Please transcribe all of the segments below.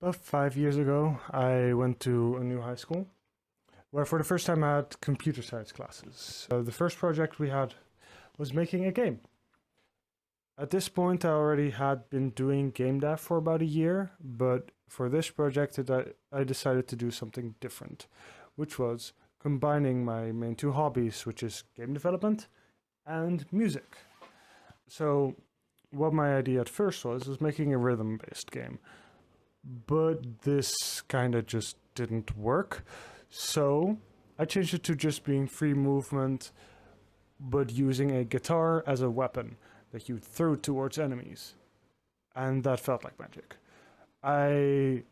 About 5 years ago, I went to a new high school where for the first time I had computer science classes. The first project we had was making a game. At this point, I already had been doing game dev for about a year, but for this project, I decided to do something different, which was combining my main two hobbies, which is game development and music. So what my idea at first was making a rhythm-based game. But this kind of just didn't work. So I changed it to just being free movement, but using a guitar as a weapon that you threw towards enemies. And that felt like magic. I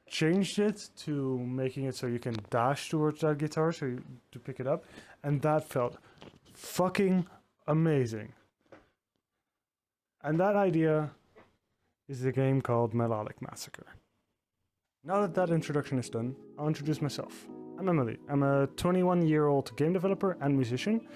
changed it to making it so you can dash towards that guitar to pick it up. And that felt fucking amazing. And that idea is a game called Melodic Massacre. Now that that introduction is done, I'll introduce myself. I'm Emily. I'm a 21-year-old game developer and musician.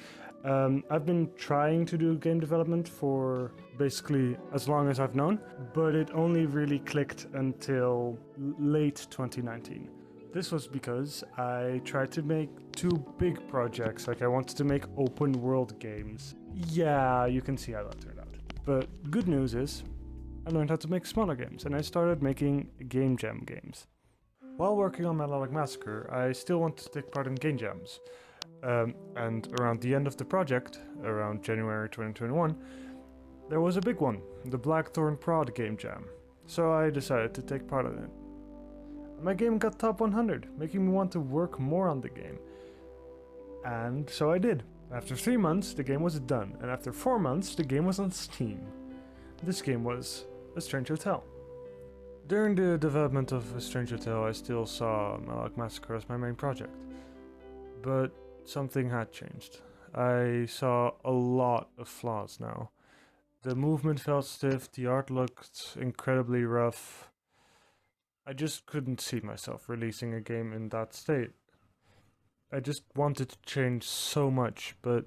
I've been trying to do game development for basically as long as I've known, but it only really clicked until late 2019. This was because I tried to make two big projects, like I wanted to make open world games. Yeah, you can see how that turned out. But good news is, I learned how to make smaller games, and I started making game jam games. While working on Melodic Massacre, I still wanted to take part in game jams. And around the end of the project, around January 2021, there was a big one, the Blackthorn Prod game jam. So I decided to take part in it. My game got top 100, making me want to work more on the game. And so I did. After 3 months, the game was done, and after 4 months, the game was on Steam. This game was A Strange Hotel. During the development of A Strange Hotel, I still saw Melodic Massacre as my main project. But something had changed. I saw a lot of flaws now. The movement felt stiff, the art looked incredibly rough. I just couldn't see myself releasing a game in that state. I just wanted to change so much, but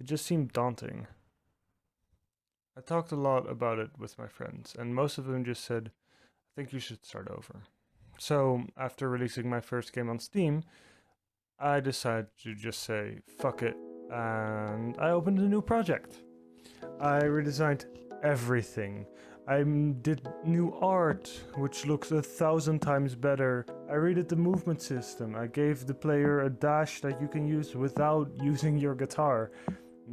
it just seemed daunting. I talked a lot about it with my friends, and most of them just said, I think you should start over. So, after releasing my first game on Steam, I decided to just say, fuck it, and I opened a new project. I redesigned everything. I did new art, which looks 1,000 times better. I redid the movement system. I gave the player a dash that you can use without using your guitar,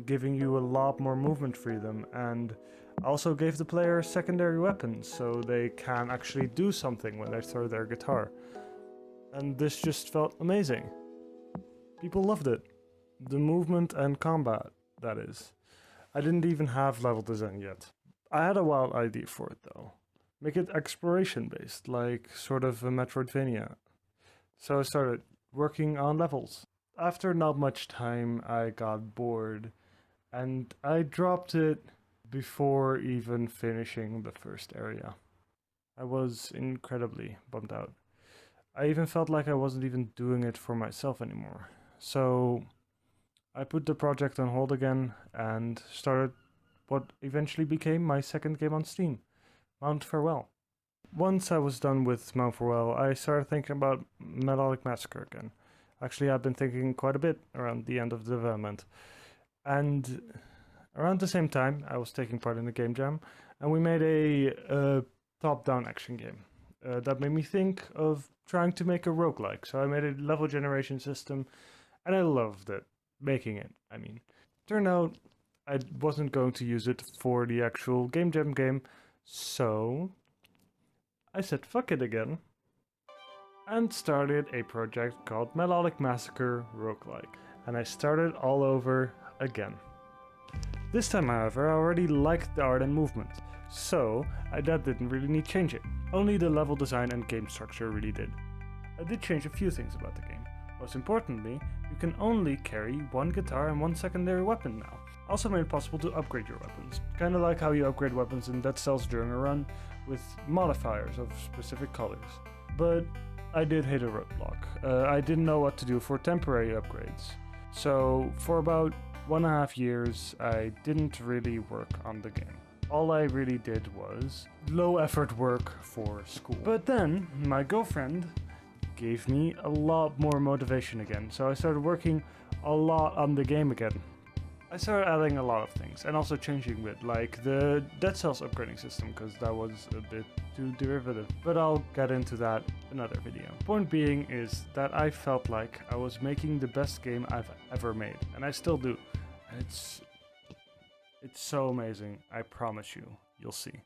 giving you a lot more movement freedom, and also gave the player secondary weapons so they can actually do something when they throw their guitar. And this just felt amazing. People loved it. The movement and combat, that is. I didn't even have level design yet. I had a wild idea for it though. Make it exploration based, like sort of a Metroidvania. So I started working on levels. After not much time, I got bored, and I dropped it before even finishing the first area. I was incredibly bummed out. I even felt like I wasn't even doing it for myself anymore. So I put the project on hold again and started what eventually became my second game on Steam, Mount Farewell. Once I was done with Mount Farewell, I started thinking about Melodic Massacre again. Actually, I've been thinking quite a bit around the end of the development. And around the same time, I was taking part in the game jam, and we made a top-down action game. That made me think of trying to make a roguelike. So I made a level generation system, and I loved it. Making it, I mean. Turned out I wasn't going to use it for the actual game jam game, so I said fuck it again and started a project called Melodic Massacre Roguelike, and I started all over again. This time, however, I already liked the art and movement, so that didn't really need changing. Only the level design and game structure really did. I did change a few things about the game. Most importantly, you can only carry one guitar and one secondary weapon now. Also made it possible to upgrade your weapons, kinda like how you upgrade weapons in Dead Cells during a run, with modifiers of specific colors. But I did hit a roadblock. I didn't know what to do for temporary upgrades. So for about 1.5 years, I didn't really work on the game. all I really did was low effort work for school. But then my girlfriend gave me a lot more motivation again, so I started working a lot on the game again. I started adding a lot of things and also changing with like the Dead Cells upgrading system, because that was a bit too derivative, but I'll get into that another video. Point being is that I felt like I was making the best game I've ever made, and I still do. It's so amazing, I promise you, you'll see.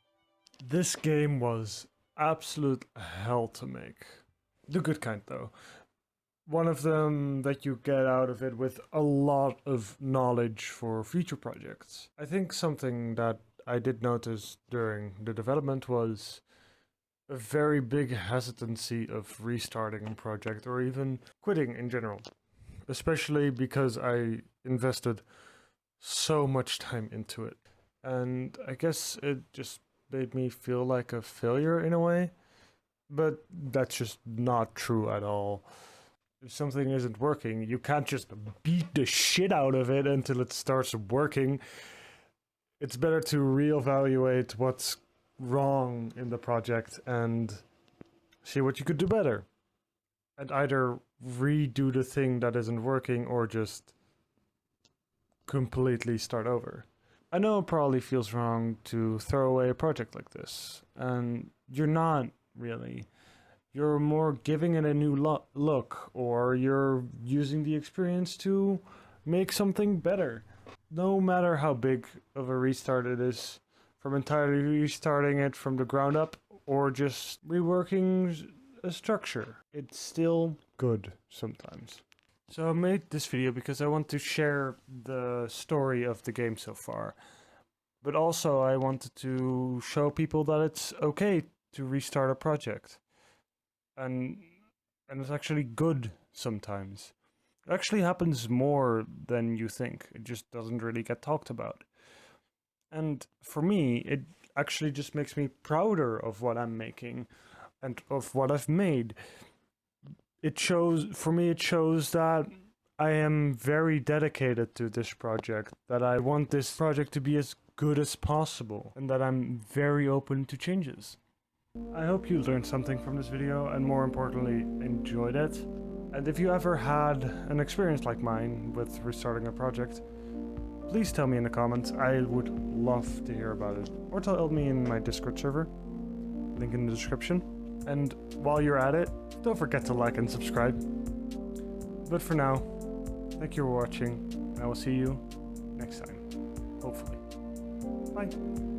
This game was absolute hell to make. The good kind though. One of them that you get out of it with a lot of knowledge for future projects. I think something that I did notice during the development was a very big hesitancy of restarting a project or even quitting in general. Especially because I invested so much time into it. And I guess it just made me feel like a failure in a way. But that's just not true at all. If something isn't working, you can't just beat the shit out of it until it starts working. It's better to reevaluate what's wrong in the project and see what you could do better. And either redo the thing that isn't working or just completely start over. I know it probably feels wrong to throw away a project like this, and you're not really. You're more giving it a new look, or you're using the experience to make something better. No matter how big of a restart it is, from entirely restarting it from the ground up, or just reworking a structure, it's still good sometimes. So I made this video because I want to share the story of the game so far. But also I wanted to show people that it's okay to restart a project. And it's actually good sometimes. It actually happens more than you think. It just doesn't really get talked about. And for me, it actually just makes me prouder of what I'm making and of what I've made. It shows that I am very dedicated to this project, that I want this project to be as good as possible, and that I'm very open to changes. I hope you learned something from this video, and more importantly, enjoyed it. And if you ever had an experience like mine with restarting a project, please tell me in the comments. I would love to hear about it. Or tell me in my Discord server, link in the description. And while you're at it, don't forget to like and subscribe. But for now, thank you for watching, and I will see you next time, hopefully. Bye.